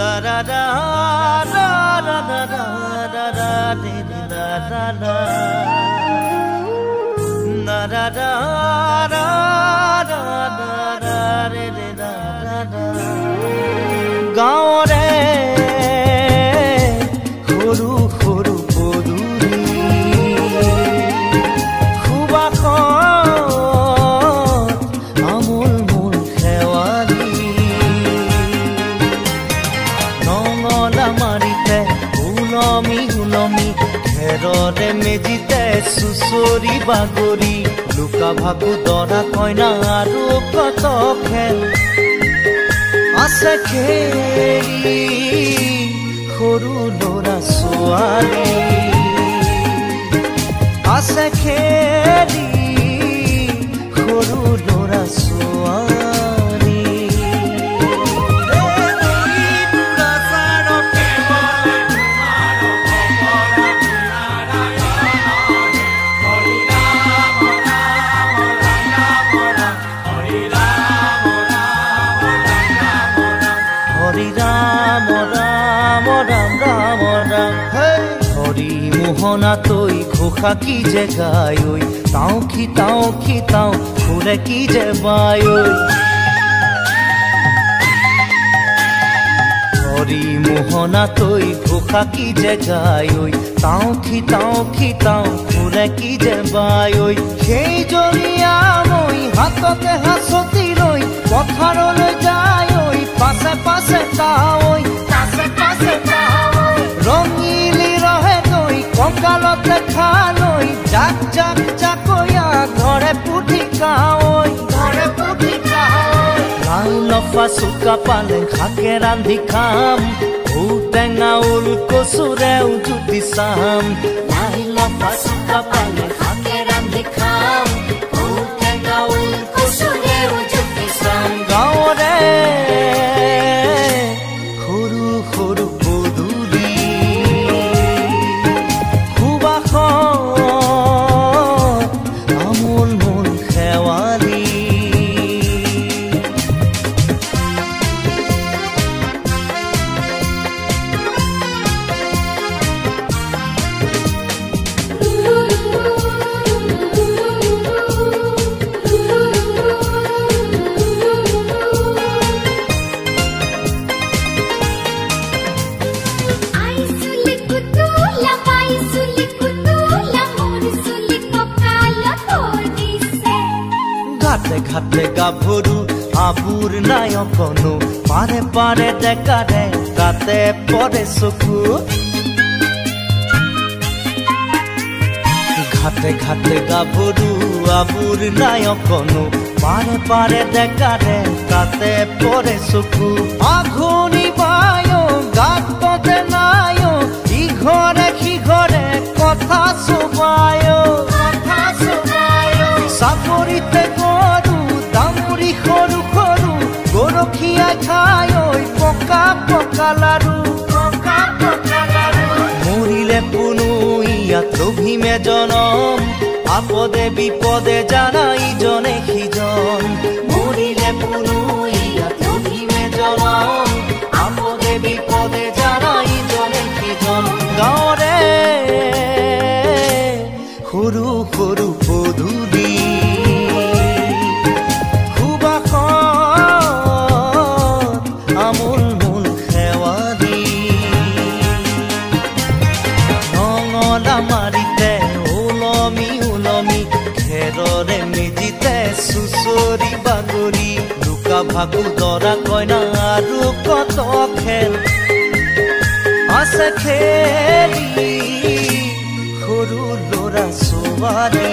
da da da da da da da da da da da da da da da গাঁৱৰে সৰু সৰু পদূলি সুবাসত আমোল মোল শেৱালি নঙলা মাৰিতে উলমি উলমি খেৰৰে মেজিতে চুচৰি বাগৰি লুকা ভাকু দৰা কইনা আৰু কত খেল আছে খেলি সৰু ল'ৰা ছোৱালী আছে খেলি সৰু ল'ৰা ছোৱালী মোহনা তৈ ঘোষা কি যে গায় তাও খিতাও ফুলে কি যে বায় হরি মোহনা তৈ ঘোষা কি যে গায় তাও খিতাও ফুলে কি যে বায় সেই জৰিয়া মই হাততে হাসতি লৈ পথাৰলৈ যায় পাছে পাছে তাই ৰঙিলি ৰহে কঁকালতে খালৈ জাক জাক জাকৈয়া ঘৰে পুঠি কাৱৈ লাই লফা চুকা পালেং শাকে ৰান্ধি খাম ঔটেঙা ওল কচুৰেও জুতি চাম লাই লফা চুকা পালেং শাকে ৰান্ধি খাম ঔটেঙা ওল কচুৰেও জুতি চাম গাঁৱৰে সৰু সৰু পদূলি আমোল মোল শেৱালি ঘাটে গাভৰু আবুৰ নাই অকনো পাৰে পাৰে ডেকাৰে তাতে পৰে চকু ঘাটে ঘাটে গাভৰু আবুৰ নাই অকনো পাৰে পাৰে ডেকাৰে তাতে পৰে চকু আঘোনি বায় গাততে নাই ইঘৰে সিঘৰে কথা চবায় চাপৰিতে গৰু দামুৰি সৰু সৰু গৰখীয়া খাই পকা পকা লাৰু মৰিলে পুনু ইয়াত লভিমে জনম আপদে বিপদে জানা ইজনে সিজন মৰিলে পুনু ইয়াত লভিমে জনম আপদে বিপদে জানা ইজনে সিজন গাঁৱৰে সৰু সৰু পদূলি আমোল মোল শেৱালি নঙলা মাৰিতে ওলমি ওলমি খেৰৰে মেজিতে চুচৰি বাগৰি লুকা ভাকু দৰা কইনা আৰু কত খেল আছে খেলি সৰু ল'ৰা ছোৱালী